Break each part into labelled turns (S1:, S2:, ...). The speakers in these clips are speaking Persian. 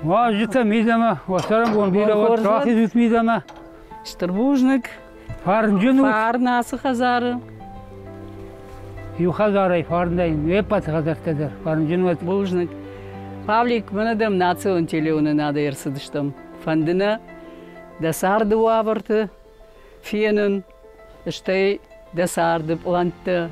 S1: Важите мизема, васарам гонбира вот трахи зут мизема.
S2: Штырбужник.
S1: Фарнжину.
S2: Фарнасы хазары.
S1: Ю хазарай фарндайн, вепат хазар тедер. Фарнжину.
S2: Бужник. Павлик, mənədəm nацион телеуны надо ерсыдыштым. Фандына дасарды уавырты, фенын, iştey dasardı, plantı.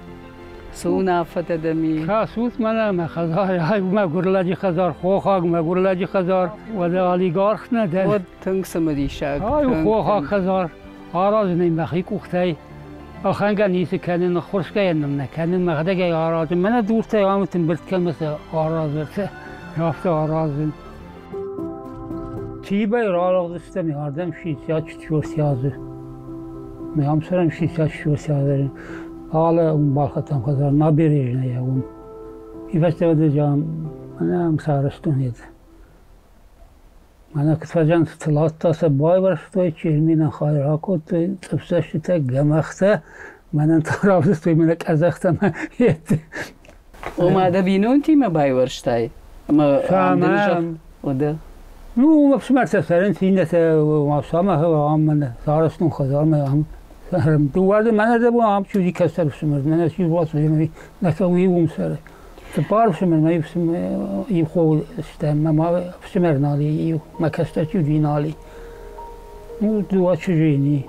S2: Суна фатадами.
S1: Касус мана хазар, ай ма гурладжи хазар, хохаг ма гурладжи хазар, вада олигарх наде.
S2: Вот тыңсымы шаг.
S1: Ай хохаг хазар, аразны махи кухтай. Аханга нисе канын хуршкаянным на канын магдага аразы. Мана дуртай амтын бирткемесе аразырса. Яфта аразын. Тибай ралагдысты ми ардам шисят чурсязы. Ми амсарам шисят чурсязы. Hala balxatan xazar nabirejne ya un. İvestevde jam ana sarıştın idi. Mana kısacan tılattasa bay var stoy çelmine hayır hakot tıpsaşta gemaxta manan tarafı stoy mene kazaxta yetti.
S2: O mada binun time bay var stay. Ama o da.
S1: Nu mapsmarta saren sinete masama ha amana sarıştın xazar mı am دوارد من ده با هم چیزی کسر بسمرد من از چیز واسه می نکوی اون سر تبار بسمرد می بسم ای خود استم ما بسمر نالی ای ما کسر چیزی نالی مو دو چیزی نی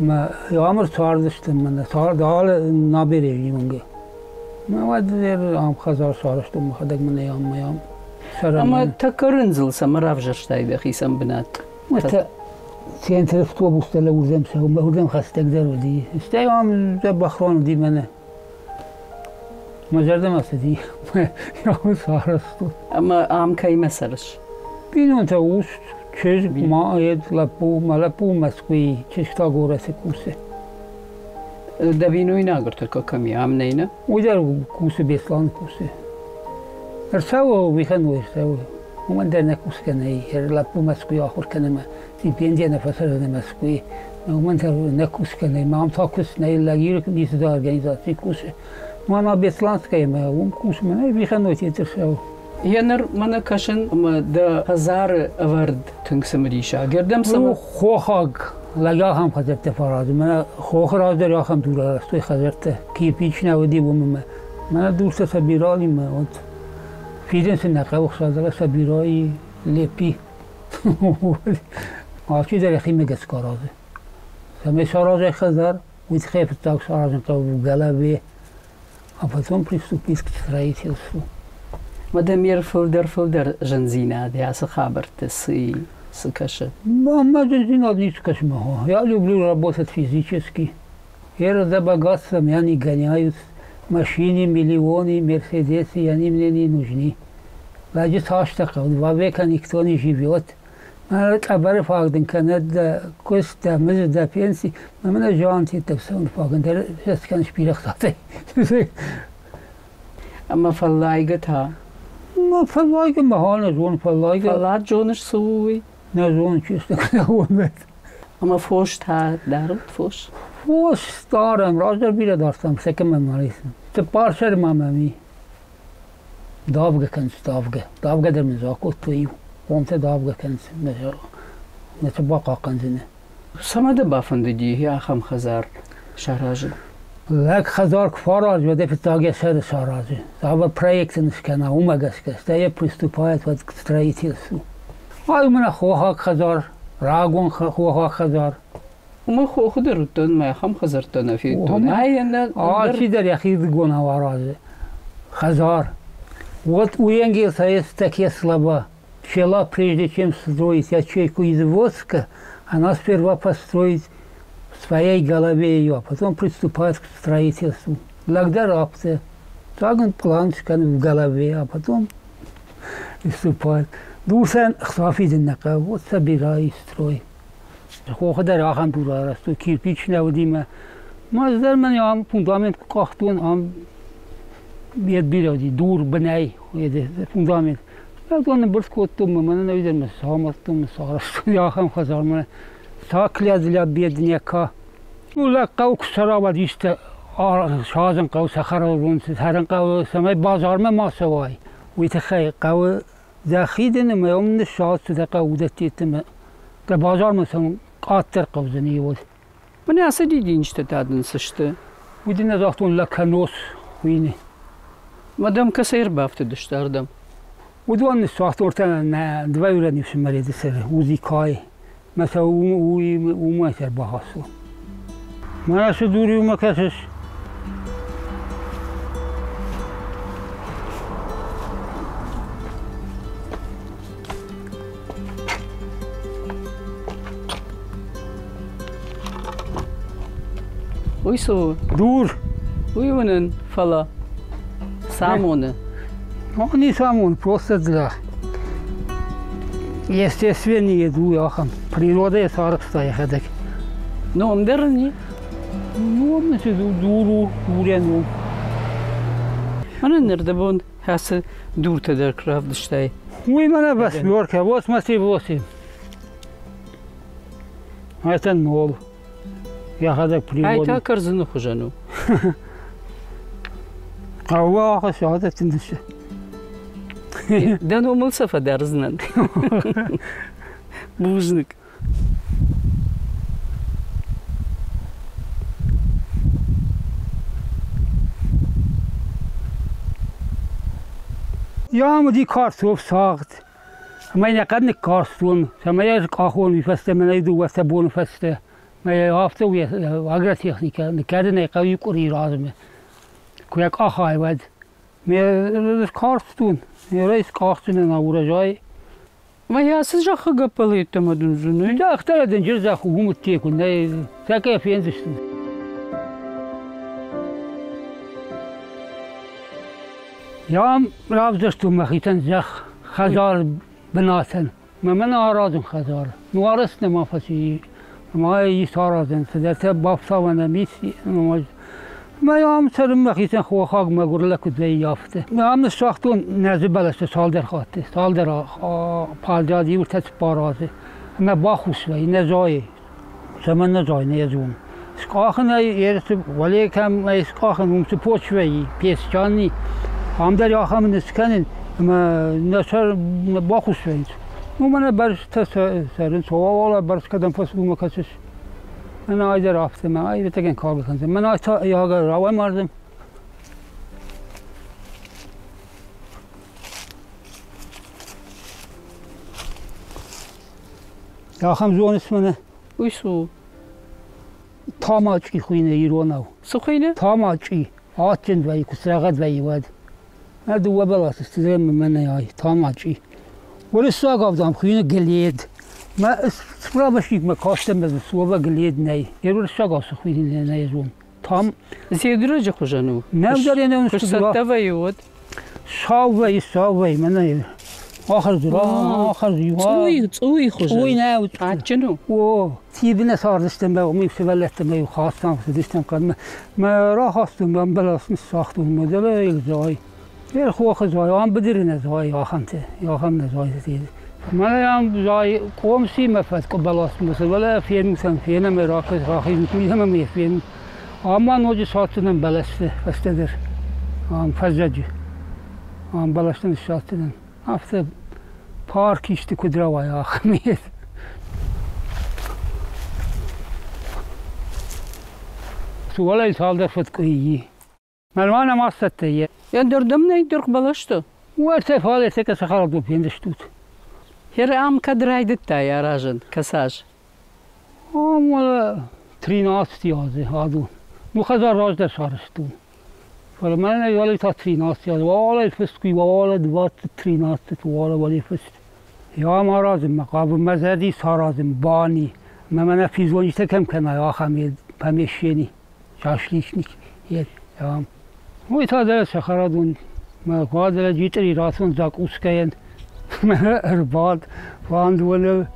S1: ما یامر ساردستم من سارد حال نبیری منگه ما ود در هم خزار سارستم خدک من یام
S2: اما تکرنزل سمراف جشتای دخیسم بنات
S1: سين تلفتوا بوستلا وزم سو بهودم خاستك درودي استيام زبخرون دي منه مجردم اسدي يوم سارستو
S2: اما عام كاي مسرش
S1: بينون توست چيز ما يد لپو ملپو مسكوي چشتا گورسه کوسه
S2: دبينوي ناگرت كمي عام نينا
S1: ودر کوسه بيسلان کوسه ارساو بيخنو ارساو ومن در نکوس کنه هر لپو مسکوی آخر کنه ما تیپیندی نفسر مسکوی ومن در نکوس کنه ما هم تا کوس نه لگیر نیست دار ارگانیزاسی کوسه ما بیسلانس که ما وم کوس منه بیخنو تیتر شو
S2: ینر من کشن ما ده هزار ورد تنگسمریشا گردم سم
S1: خوخاگ لگا هم خزرت فراز من خوخ راز در آخم دور راستوی خزرت کی پیچ نودی بوم من دوست سبیرالی ما وقت فیدن سنقه و خسازه سبیرایی لپی آفچی در خیمه گس کارازه سمی سارازه خزار وید خیف تاک سارازه تا گلبه افتون پریستوپیس کترایی تیلسو
S2: مدام فولدر جنزینه دیاس خابرت سکشه
S1: ما جنزینه نیست کش ما я люблю работать физически я забогатством я не гоняюсь машины миллионы мерседесы они мне не нужны لاجي تاشتق وبيكا نكتوني جيبيوت ما تعبر فاقدن كانت كوستا مزدا بينسي ما من جوانتي تبسون فاقدن در جست كان شبيرخ تاتي
S2: اما فلايقتها
S1: ما فلايق ما هو نزون فلايق
S2: فلايق جونش سوي
S1: نزون چيست كلاون
S2: اما فوش تا دارم فوش
S1: دارم راز در بیره دارستم سکم مماریسم تپارشر ماممی دافگه کنس دافگه در مزاکوت تویو قومت دافگه کنس نتو باقا کنزنه
S2: سمده بافندگی یا خم خزار شهراجه
S1: لك خزار كفاراج وده في تاجي سر شاراجه هذا проект نشكنا ومجسك استيا приступает вот к строительству ай من خوها خزار راغون خوها خزار
S2: وما خو خدرتون ما خم خزرتون في تون هاي انا
S1: شي در يخي دغون هواراجه خزار вот у Энгельса есть такие слова пчела прежде чем строить ячейку из воска она сперва построит в своей голове ее, а потом приступает к строительству. Благодаря Sagen Plans können голове, а потом выступать. Дусан хсафиден нака, вот собирай строй. Хоходар ахам дурарас, то кирпич наводиме. Маздер мен ям фундамент кахтун ам بیاد بیرادی دور بنای ویده فوندامنت یادونه برد کوتوم من نمیدونم سامستم سارستم یا هم خزار من ساکلی از لیا بیاد نیکا ولی قو کسرا و دیست شازن قو سخر و رونس هرن قو سمای بازار من ما سوای ویت خی قو داخیدن میامن شاز ده قو دتیتم که بازار مثلا قاتر قوزنی بود
S2: من اصلا دیدی işte tadın sıçtı
S1: ویدی نزاختون لکنوس وینی
S2: مادام کسیر بافته داشتردم.
S1: ودوان ساخت ورتن نه دوای ورد نیست مرید سر وزی کای مثلا او مایتر باهاسو. من از دوری اوم کسش.
S2: Oysa
S1: دور.
S2: oyunun falan. Самоны.
S1: Не самон, просто для естественной еду яхам. Природа я сарыпстая хадак.
S2: Но он дерни.
S1: Ну, мы се дуряну.
S2: Ana nerede bu hası dur teder kraft işte.
S1: Уй мене бас бёрка, вот смотри, 8. Это 0. Я хадак
S2: Ay
S1: природа.
S2: ta karzını hocanu.
S1: Ава шахада тиндиши.
S2: Den olmasa faderznen. Buznik.
S1: Ja, maar die kast opzaagt. Maar je kan niet kast doen. Maar je kan gewoon niet vesten, maar je doet wat de bonen vesten. Maar je heeft ook weer agrotechniek. De kern kan je ook niet razen. Kun je ook gaan wat. Maar dat is kast doen. Je reist kast doen en dan jay.
S2: Maar ja, ze zeggen gepalit maar doen ze nu.
S1: Ja, achter de jir zeg hoe moet tekenen. Nee, zeg even eens. Ja, رابطش تو مخیتن زخ خزار بناتن من آرازم خزار نوارست نمافسی ما ایست آرازن سدرت بافتا و نمیسی ما یام سر مخیتن خو خاک مگور لکت وی یافته ما هم ساختون نزد بلست سال در خاطه سال در پالجادی و تت پارازه ما باخوش وی نزای سمن نزای نیزون سکاخن ایرت ولی کم اسکاخن ممت پوچ وی پیسچانی هم در یا هم نسکنن ما نشر باخوش وید من برش سرن سوالا برش کدام فسقو مکسش من آیده رفته من آیده تکن کار بکنم من آیده یا روای مردم یا هم زون اسمنه
S2: Uysu.
S1: تاماچی خوینه ایرانو
S2: Sıkıydı?
S1: تاماچی آتچند وی کسرغت وی ود هذا هو بلاس استلم من ياي تاماجي ولسه قابضام خينا قليد ما اسفرا بشيك ما كاستم بس سوبا قليد ناي يرو لسه قاس خينا ناي زوم تام
S2: Ziyadıracak hocanu.
S1: نقدر يعني
S2: Fırsatta vayود.
S1: شاوي من آخر زرا آخر زيوا
S2: Uy hocanu.
S1: وي ناو
S2: Açını.
S1: و تيبنا صار دستم بقى ومي سبلت ما خاصة دستم قد ما راح استم من بلاس نساختم مدل يلزاي یه خواه زای هم بدرین زای یا خمته یا خم نزای زید من هم زای قوم سی مفت کو بلاس مثل ولی فیلم سن فیلم راکت راخی میتونی هم می فیلم اما نوجی ساعتن بلسته استدر هم فزجی هم بلستن ساعتن هفته پارک işte kudra ya خمید سوالی سال در فت کویی ملمان ما ستیه
S2: Ya dördüm ne dörk balaştı.
S1: وارتفاع تك سخر دو بيندشتوت
S2: Her am kadraydı da ya rajın kasaj.
S1: ولا 13 يازه هادو مو خزار راج در شارستون فلما انا يولي تا 13 يازه ولا الفسكي ولا دوات 13 ولا ولا فست يا ما رازم مقابل مزدي سارازم باني ما من فيزونيت كم كان يا خميد بمشيني شاشليشني يا وی تا دل سخرادون ما قادر جیتری راسون زاکوس کن ما ارباد واندونه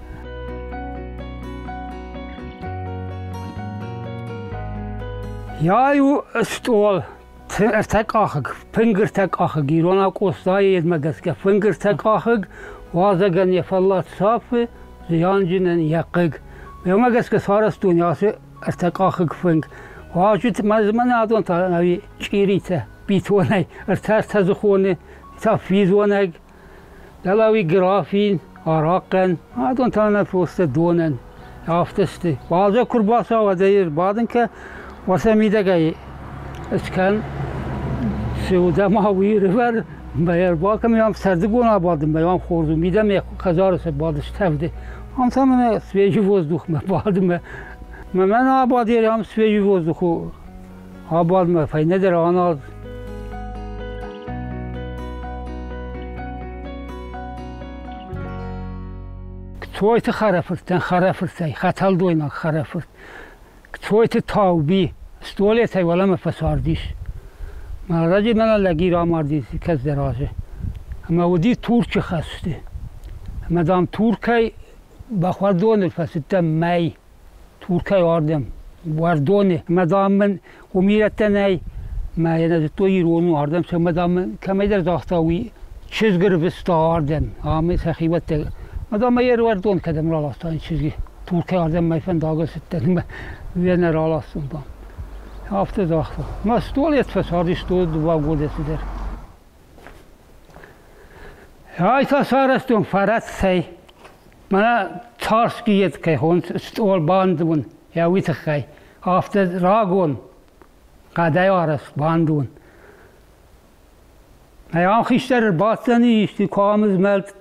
S1: یا یو استول تک آخگ فنگر تک آخگ ایران اقوستای مگس که فنگر تک آخگ وازگن یفلات صافه زیان جنن یقگ مگس که سارس دنیا سے تک آخگ فنگ واجد من آدم تا نوی چیریته بیتونه تزخونه تا فیزونه دلاوی گرافین آراقن آدم تا نفوست دونن یافتسته بعضی کرباسا و دیر بعدن که واسه میدگه اسکن سوده ماوی رور بایر با که میام سردگون آبادم میام خوردم میدم یک خزارس بادش تفده هم تا من سویجی وزدوخ بادم من آبادی هم سویجی وزدوخو آباد مفینه در آنها تویت خرافرتای خطال دوینا خرافرت تویت تاوبی استولیت ولا مفساردیش ما راجع من لگی را مردی کس درازه اما ودی ترک خسته مدام ترکی بخوردون فسیدم می ترکی آردم وردونه مدام من امیرت نی ما یه تو ایرانی آردم سه مدام من کمی در داختاوی چیز گرفته آردم آمی سخیبت مدام من یه وردون کدم را لاستان چیزی ترکی آردم میفن داغ ستن وی نرا لاستم دام هفته داخته ما استولیت فسادش دو با گوده سیدر های تا سارستون فرد سی من تارسکیت که هون استول باندون یا ویت خی هفته راگون قدای آرست باندون هم خیشتر باطنی اشتی کامز ملت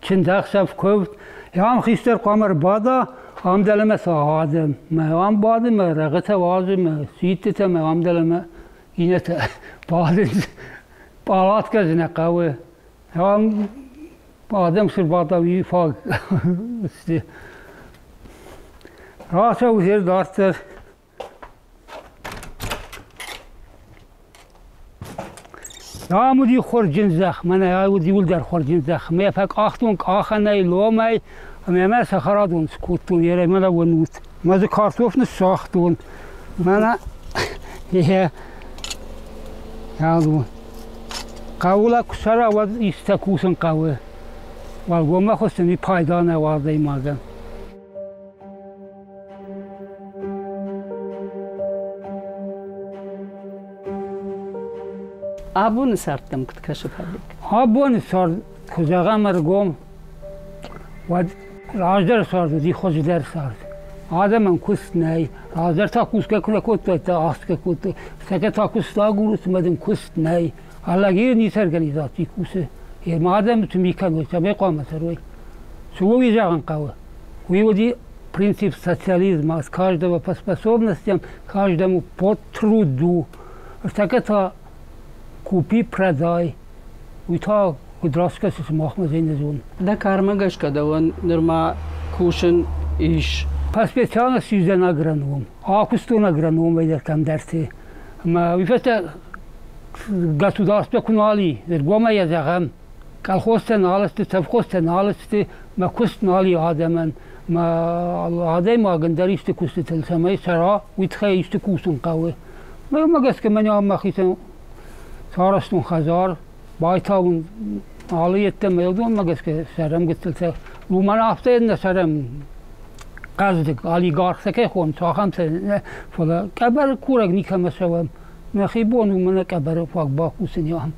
S1: چندق شف کفت هم خیشتر کامر بادا هم دلم ساعدم ما هم بادم رقت وازم سیتت ما هم دلم اینت بادم بالات که زنقوه هم بادم سر باداوی فاق استی راست وزیر دارتر یا مودی خورجین زخم من یا مودی ول در خورجین زخم می فک آختون آخنای لومی همه سخرادون سکوتون یه من ونوت ماز کارتوفن ساختون من یه یادم قولا کسر آواز استکوسن قوه والگومه خواستنی پایدان آوازه مازن
S2: آبون سردم کت کشف هدیک
S1: آبون سرد کجاگه مرگم و راجدر سرد دی خوشدر سرد آدم کست نی راجدر تا کست که کنه کت تا آست که کت سکه تا کست تا گروس مدن کست نی حالا گیر نیست ارگانیزاتی کسه یه مادم تو میکنه تا به قامت روی سوی جهان قوه وی ودی پرینسیپ سوسیالیسم از کاجدم و پس способностям каждому по труду سکه تا کوپی پردای وی تا کدراسکه سماخ مزین
S2: ده کارمگش که دوان نرما کوشن ایش
S1: پس پیچان سیزده نگرانوم آکستو نگرانوم ویدر کم درسته اما ویفته государство کنالی در گومه یزغم کالخوست نالسته سفخوست نالسته ما کست نالی آدمن ما آدم آگندریشت کست تلسمه سرا ویتخه کوسون قوه ما مگس که من آم مخیصن سارستون خزار بایتاون آلیتم میدون مگس که سرم گتلته رو من آفته این سرم قصد آلیگارخ سکه خون ساخم سه فلا کبر کورک نیکم شوم نخی بونو من کبر فاق با کوسن یا هم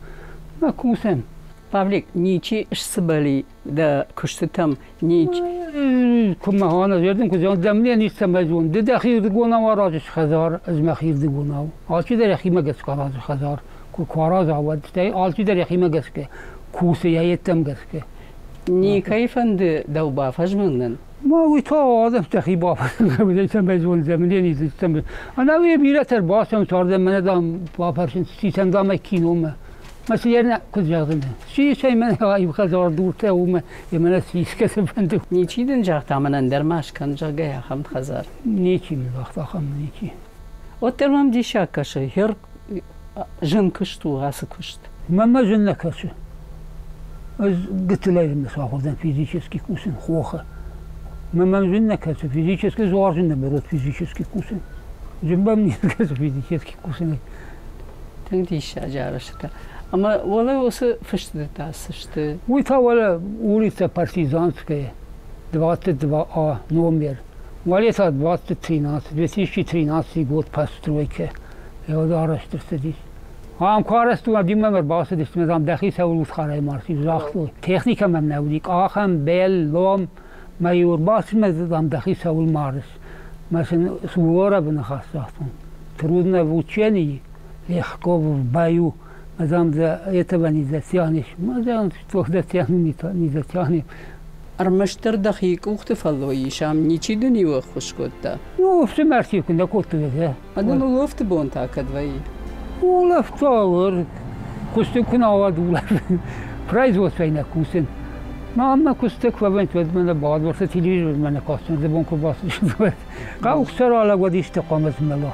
S1: ما کوسن
S2: Pavlik, niçi işsibali da kuştutam niç
S1: كم هانا زردن كذا دمني نيست مجون ده دخير دقونا وراجش خزار از مخير دقونا آلچی در یخی مگس کاراج خزار کو کاراج آورد تای آلچی در یخی مگس که کوسه یتم گس که
S2: نی کیفند دو بافج منن
S1: ما وی تا آدم تخی بافج نمیدونم مجون زمینی نیست انا وی بیرتر باسم ساردم من دام بافرشن سیستم دام کینومه مثل یه کجا دنه شیء من هایی خزار دورته اوم یه من سیس کسی بنده
S2: نیچی دن جاکت منن در ماش کن جاگه هم خزار
S1: نیچی می وقت آخم نیچی
S2: اوترم دیشا کشه هر جن كشت وغاس كشت.
S1: ما جن كشه. از قلت له مثلا خودم فيزيكسكي كوسن خوخه. ما جن كشه فيزيكسكي زوار جن برود فيزيكسكي كوسن. جنبم نيت كشه فيزيكسكي كوسن.
S2: تنتي شجارة شتا. أما والله وس فشت تاسشت.
S1: ويتا ولا улица партизанская 22А номер. Валета 2013, 2013 год постройки. Я ударостер сидит. Ам карасту адиммер басидist met am dechis hewlus kharay marsi zaxtu. Technika mem nevdik. Ахам bel lom major bas met am dechis hewl mars. Mesela suora bin khasatun. Трудно в учении, легко в бою. Мадам за этого не затянешь. Мадам что затянем, не затянем.
S2: أرمشتر دقيق واختفلوي شام نيشي دني وخش كوتا.
S1: Ну, все мерси كنا كنت ده.
S2: أنا لوفت بون تاكد وي.
S1: ولا فتاور كنت كنا عواد ولا производственная кусен. ما أما كنت كوابنت من بعض ورث تلفزيون من قاصن زبون كباس. قاو كسر على قديش تقامت ملا.